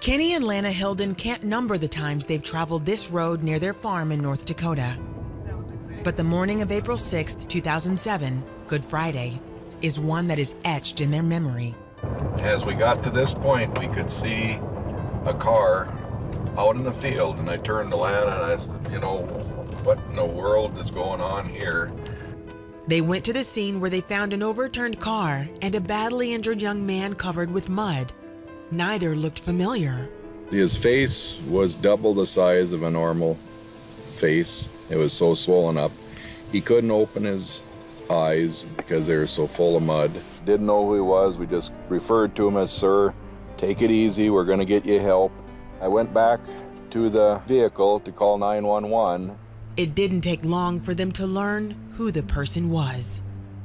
Kenny and Lana Hylden can't number the times they've traveled this road near their farm in North Dakota. But the morning of April 6, 2007, Good Friday, is one that is etched in their memory. As we got to this point, we could see a car out in the field, and I turned to Lana and I said, you know, what in the world is going on here? They went to the scene where they found an overturned car and a badly injured young man covered with mud. Neither looked familiar. His face was double the size of a normal face. It was so swollen up. He couldn't open his eyes because they were so full of mud. Didn't know who he was. We just referred to him as Sir. Take it easy, we're gonna get you help. I went back to the vehicle to call 911. It didn't take long for them to learn who the person was.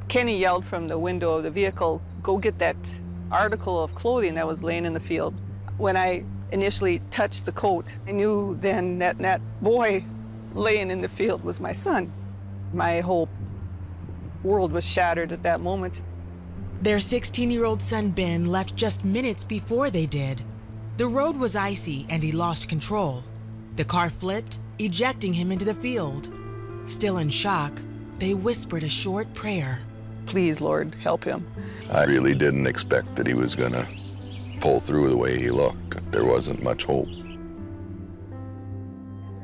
Kenny yelled from the window of the vehicle, "Go get that article of clothing that was laying in the field." When I initially touched the coat, I knew then that that boy laying in the field was my son. My whole world was shattered at that moment. Their 16-year-old son Ben left just minutes before they did. The road was icy and he lost control. The car flipped, ejecting him into the field. Still in shock, they whispered a short prayer. Please, Lord, help him. I really didn't expect that he was gonna pull through the way he looked. There wasn't much hope.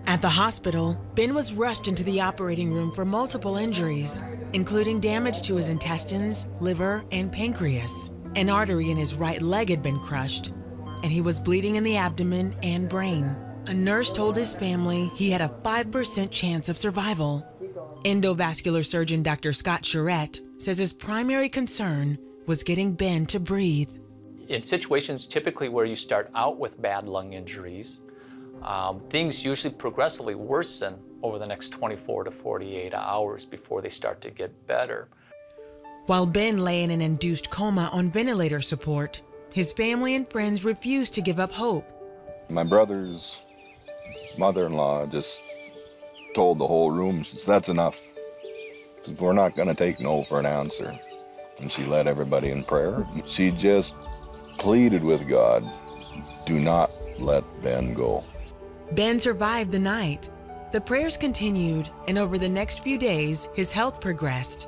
At the hospital, Ben was rushed into the operating room for multiple injuries, including damage to his intestines, liver, and pancreas. An artery in his right leg had been crushed, and he was bleeding in the abdomen and brain. A nurse told his family he had a 5% chance of survival. Endovascular surgeon Dr. Scott Charette says his primary concern was getting Ben to breathe. In situations typically where you start out with bad lung injuries, things usually progressively worsen over the next 24 to 48 hours before they start to get better. While Ben lay in an induced coma on ventilator support, his family and friends refused to give up hope. My brother's mother-in-law just told the whole room, she said, that's enough. We're not gonna take no for an answer. And she led everybody in prayer. She just pleaded with God, do not let Ben go. Ben survived the night. The prayers continued, and over the next few days, his health progressed.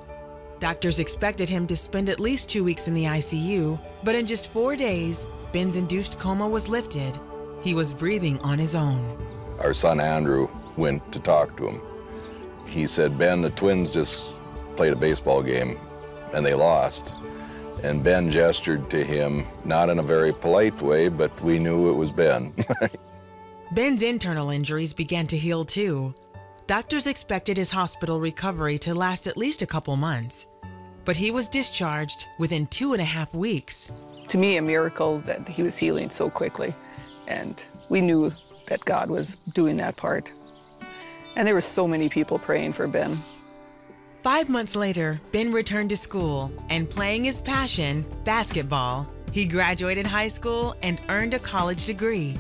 Doctors expected him to spend at least 2 weeks in the ICU, but in just 4 days, Ben's induced coma was lifted. He was breathing on his own. Our son Andrew went to talk to him. He said, Ben, the twins just played a baseball game and they lost. And Ben gestured to him, not in a very polite way, but we knew it was Ben. Ben's internal injuries began to heal too. Doctors expected his hospital recovery to last at least a couple months, but he was discharged within 2.5 weeks. To me, a miracle that he was healing so quickly, and we knew that God was doing that part. And there were so many people praying for Ben. 5 months later, Ben returned to school and playing his passion, basketball, he graduated high school and earned a college degree.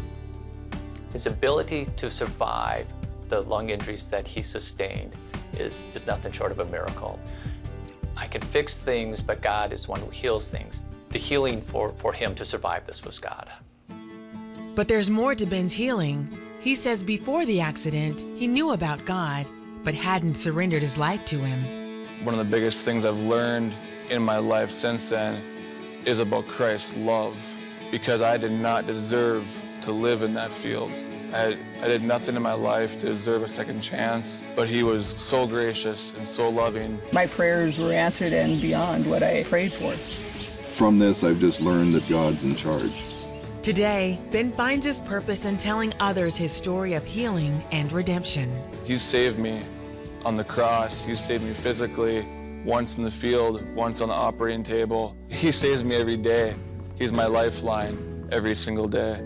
His ability to survive the lung injuries that he sustained is nothing short of a miracle. I can fix things, but God is one who heals things. The healing for him to survive this was God. But there's more to Ben's healing. He says before the accident, he knew about God, but hadn't surrendered his life to him. One of the biggest things I've learned in my life since then is about Christ's love, because I did not deserve to live in that field. I did nothing in my life to deserve a second chance, but he was so gracious and so loving. My prayers were answered and beyond what I prayed for. From this, I've just learned that God's in charge. Today, Ben finds his purpose in telling others his story of healing and redemption. You saved me on the cross. You saved me physically, once in the field, once on the operating table. He saves me every day. He's my lifeline every single day.